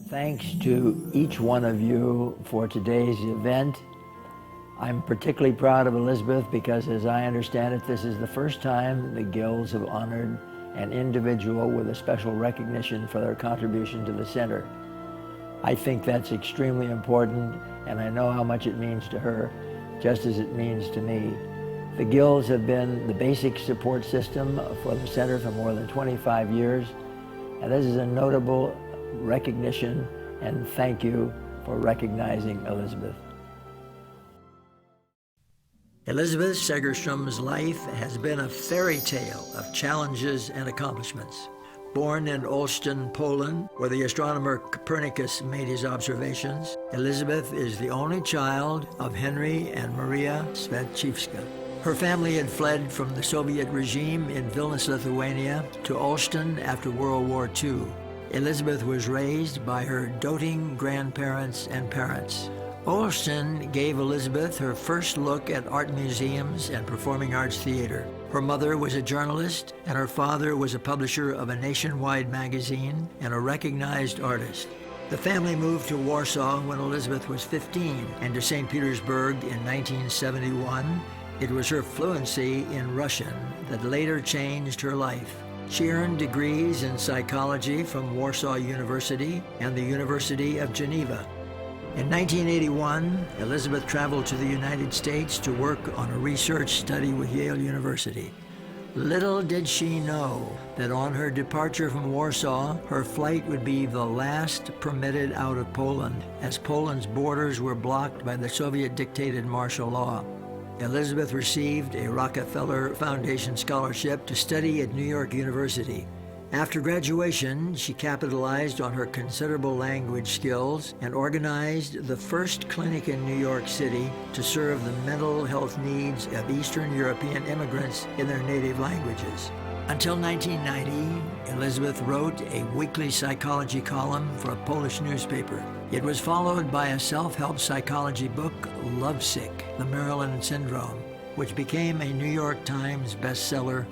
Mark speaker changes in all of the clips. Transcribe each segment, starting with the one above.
Speaker 1: Thanks to each one of you for today's event. I'm particularly proud of Elizabeth because, as I understand it, this is the first time the Guilds have honored an individual with a special recognition for their contribution to the center. I think that's extremely important, and I know how much it means to her, just as it means to me. The Guilds have been the basic support system for the center for more than 25 years, and this is a notable recognition, and thank you for recognizing Elizabeth. Elizabeth Segerstrom's life has been a fairy tale of challenges and accomplishments. Born in Olsztyn, Poland, where the astronomer Copernicus made his observations, Elizabeth is the only child of Henry and Maria Svetchivska. Her family had fled from the Soviet regime in Vilnius, Lithuania, to Olsztyn after World War II. Elizabeth was raised by her doting grandparents and parents. Olsztyn gave Elizabeth her first look at art museums and performing arts theater. Her mother was a journalist, and her father was a publisher of a nationwide magazine and a recognized artist. The family moved to Warsaw when Elizabeth was 15 and to St. Petersburg in 1971. It was her fluency in Russian that later changed her life. She earned degrees in psychology from Warsaw University and the University of Geneva. In 1981, Elizabeth traveled to the United States to work on a research study with Yale University. Little did she know that on her departure from Warsaw, her flight would be the last permitted out of Poland, as Poland's borders were blocked by the Soviet-dictated martial law. Elizabeth received a Rockefeller Foundation scholarship to study at New York University. After graduation, she capitalized on her considerable language skills and organized the first clinic in New York City to serve the mental health needs of Eastern European immigrants in their native languages. Until 1990, Elizabeth wrote a weekly psychology column for a Polish newspaper. It was followed by a self-help psychology book, Lovesick, The Marilyn Syndrome, which became a New York Times bestseller.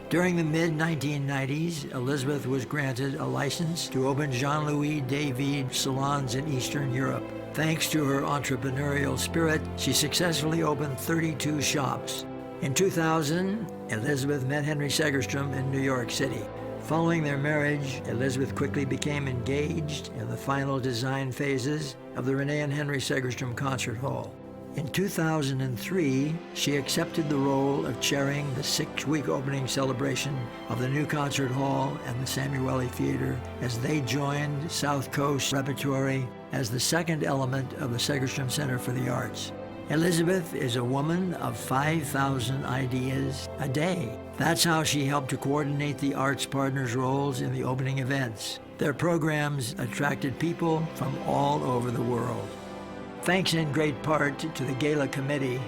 Speaker 1: During the mid-1990s, Elizabeth was granted a license to open Jean-Louis David salons in Eastern Europe. Thanks to her entrepreneurial spirit, she successfully opened 32 shops. In 2000, Elizabeth met Henry Segerstrom in New York City. Following their marriage, Elizabeth quickly became engaged in the final design phases of the Renee and Henry Segerstrom Concert Hall. In 2003, she accepted the role of chairing the 6-week opening celebration of the new concert hall and the Samueli Theater as they joined South Coast Repertory as the second element of the Segerstrom Center for the Arts. Elizabeth is a woman of 5,000 ideas a day. That's how she helped to coordinate the arts partners' roles in the opening events. Their programs attracted people from all over the world. Thanks in great part to the Gala Committee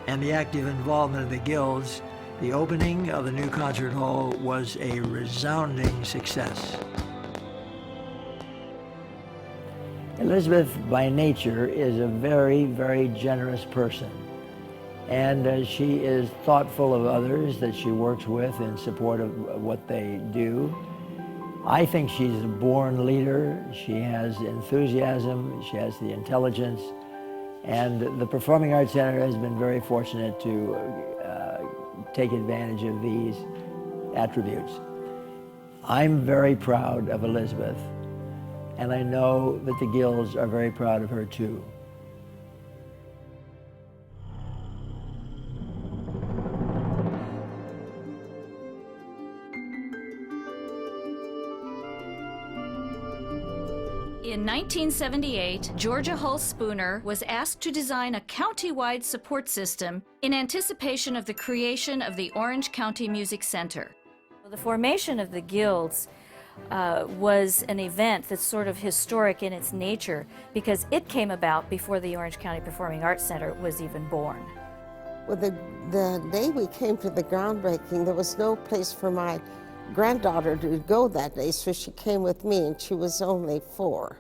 Speaker 1: and the active involvement of the Guilds, the opening of the new concert hall was a resounding success. Elizabeth, by nature, is a very, very generous person. And she is thoughtful of others that she works with in support of what they do. I think she's a born leader. She has enthusiasm, she has the intelligence, and the Performing Arts Center has been very fortunate to take advantage of these attributes. I'm very proud of Elizabeth, and I know that the Guilds are very proud of her too.
Speaker 2: In 1978, Georgia Hull Spooner was asked to design a county-wide support system in anticipation of the creation of the Orange County Music Center.
Speaker 3: The formation of the Guilds was an event that's sort of historic in its nature because it came about before the Orange County Performing Arts Center was even born.
Speaker 4: Well, the day we came to the groundbreaking, there was no place for my granddaughter to go that day, so she came with me, and she was only 4.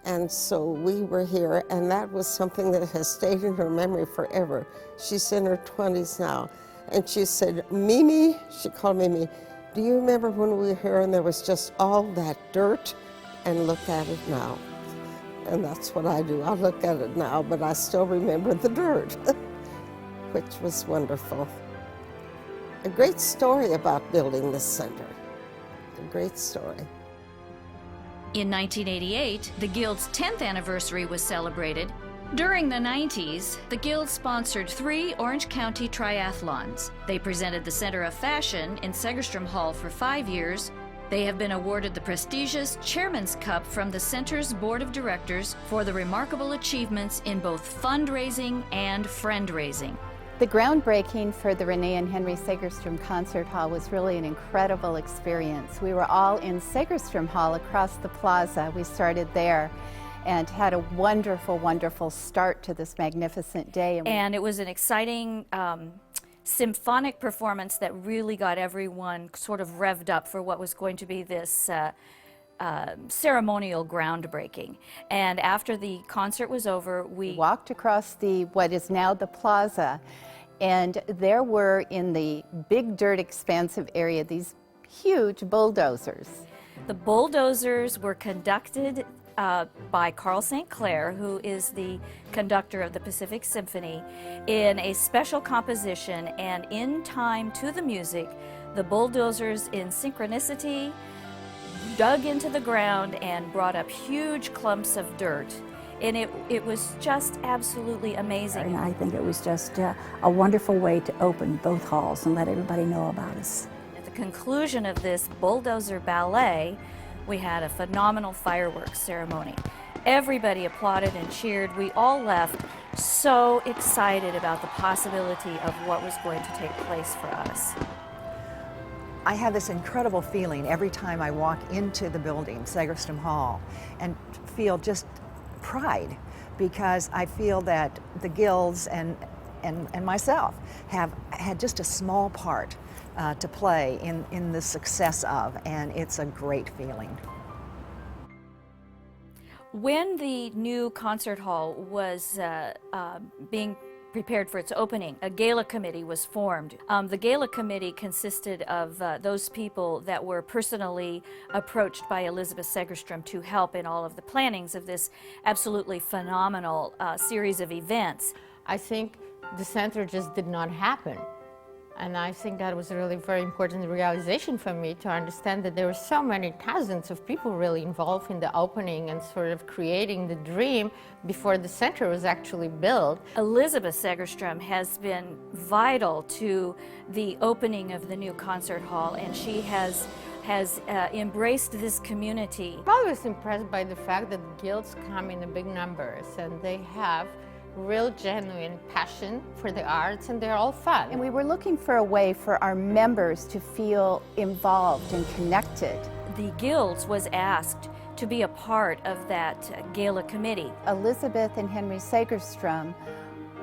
Speaker 4: And so we were here, and that was something that has stayed in her memory forever. She's in her 20s now, and she said, Mimi, she called me Mimi, do you remember when we were here and there was just all that dirt? And look at it now. And that's what I do. I look at it now, but I still remember the dirt, which was wonderful. A great story about building this center. A great story.
Speaker 2: In 1988, the Guild's 10th anniversary was celebrated. During the 90s, the Guild sponsored 3 Orange County triathlons. They presented the Center of Fashion in Segerstrom Hall for 5 years. They have been awarded the prestigious Chairman's Cup from the Center's Board of Directors for the remarkable achievements in both fundraising and friend-raising.
Speaker 5: The groundbreaking for the Renee and Henry Segerstrom Concert Hall was really an incredible experience. We were all in Segerstrom Hall across the plaza. We started there and had a wonderful, wonderful start to this magnificent day.
Speaker 3: And it was an exciting symphonic performance that really got everyone sort of revved up for what was going to be this ceremonial groundbreaking. And after the concert was over, we
Speaker 5: walked across what is now the plaza, and there were, in the big dirt expansive area, these huge bulldozers.
Speaker 3: The bulldozers were conducted by Carl St. Clair, who is the conductor of the Pacific Symphony, in a special composition, and in time to the music, the bulldozers in synchronicity dug into the ground and brought up huge clumps of dirt. And it was just absolutely amazing.
Speaker 6: And I think it was just a wonderful way to open both halls and let everybody know about us.
Speaker 3: At the conclusion of this bulldozer ballet, we had a phenomenal fireworks ceremony. Everybody applauded and cheered. We all left so excited about the possibility of what was going to take place for us.
Speaker 7: I have this incredible feeling every time I walk into the building, Segerstrom Hall, and feel just pride, because I feel that the guilds and myself have had just a small part to play in the success of, and it's a great feeling.
Speaker 3: When the new concert hall was being prepared for its opening, a gala committee was formed. The gala committee consisted of those people that were personally approached by Elizabeth Segerstrom to help in all of the plannings of this absolutely phenomenal series of events.
Speaker 8: I think the center just did not happen. And I think that was a really very important realization for me, to understand that there were so many thousands of people really involved in the opening and sort of creating the dream before the center was actually built.
Speaker 3: Elizabeth Segerstrom has been vital to the opening of the new concert hall, and she has embraced this community.
Speaker 8: I was impressed by the fact that guilds come in big numbers, and they have real genuine passion for the arts, and they're all fun.
Speaker 5: And we were looking for a way for our members to feel involved and connected.
Speaker 3: The Guilds was asked to be a part of that gala committee.
Speaker 5: Elizabeth and Henry Segerstrom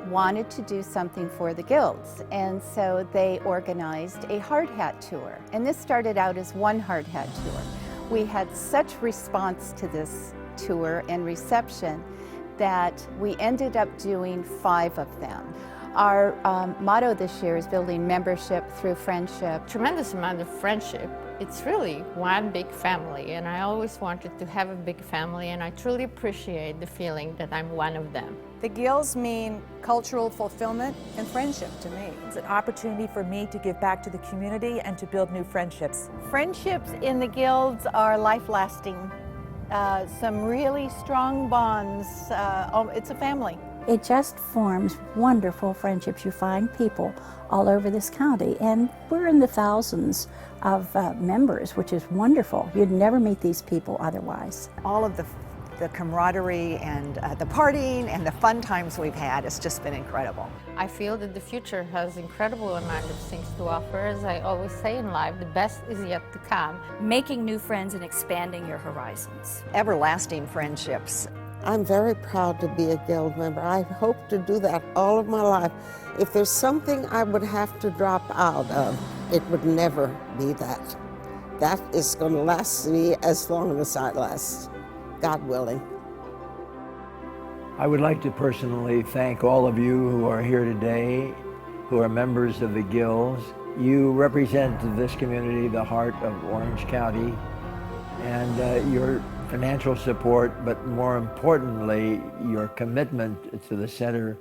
Speaker 5: wanted to do something for the guilds, and so they organized a hard hat tour. And this started out as one hard hat tour. We had such response to this tour and reception that we ended up doing 5 of them. Our motto this year is building membership through friendship.
Speaker 8: Tremendous amount of friendship. It's really one big family, and I always wanted to have a big family, and I truly appreciate the feeling that I'm one of them.
Speaker 9: The guilds mean cultural fulfillment and friendship to me.
Speaker 10: It's an opportunity for me to give back to the community and to build new friendships.
Speaker 11: Friendships in the guilds are life-lasting. Some really strong bonds. It's a family.
Speaker 6: It just forms wonderful friendships. You find people all over this county, and we're in the thousands of members, which is wonderful. You'd never meet these people otherwise.
Speaker 7: All of the camaraderie and the partying and the fun times we've had, it's just been incredible.
Speaker 8: I feel that the future has incredible amount of things to offer. As I always say in life, the best is yet to come.
Speaker 3: Making new friends and expanding your horizons.
Speaker 7: Everlasting friendships.
Speaker 4: I'm very proud to be a guild member. I hope to do that all of my life. If there's something I would have to drop out of, it would never be that. that is going to last me as long as I last, God willing.
Speaker 1: I would like to personally thank all of you who are here today, who are members of the Guilds. You represent to this community the heart of Orange County, and your financial support, but more importantly, your commitment to the center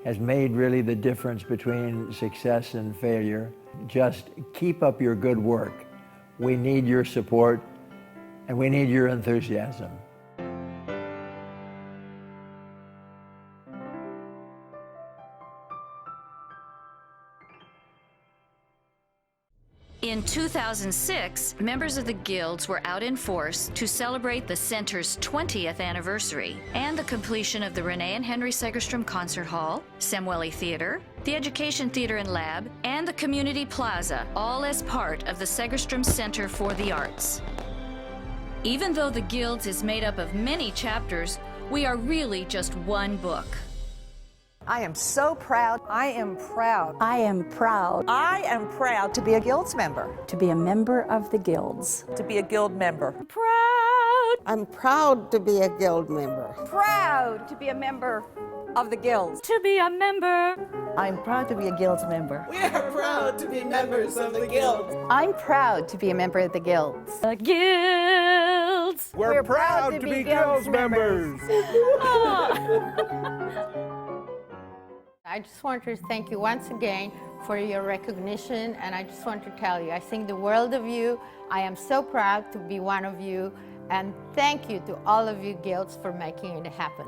Speaker 1: has made really the difference between success and failure. Just keep up your good work. We need your support, and we need your enthusiasm.
Speaker 2: In 2006, members of the Guilds were out in force to celebrate the Center's 20th anniversary and the completion of the Renee and Henry Segerstrom Concert Hall, Samueli Theater, the Education Theater and Lab, and the Community Plaza, all as part of the Segerstrom Center for the Arts. Even though the Guilds is made up of many chapters, we are really just one book.
Speaker 7: I am so proud.
Speaker 9: I am proud.
Speaker 6: I am proud
Speaker 9: I am proud
Speaker 7: to be a Guilds member.
Speaker 6: to be a member of the Guilds.
Speaker 10: To be a Guild member.
Speaker 3: Proud,
Speaker 4: I'm proud to be a Guild member.
Speaker 9: proud to be a member of the Guilds.
Speaker 3: to be a member.
Speaker 11: I'm proud to be a Guilds member.
Speaker 12: We are proud to be members of the Guild.
Speaker 5: I'm proud to be a member of the Guilds.
Speaker 3: The Guilds.
Speaker 12: We're proud to be Guilds members.
Speaker 8: I just want to thank you once again for your recognition, and I just want to tell you, I think the world of you. I am so proud to be one of you, and thank you to all of you Guilds for making it happen.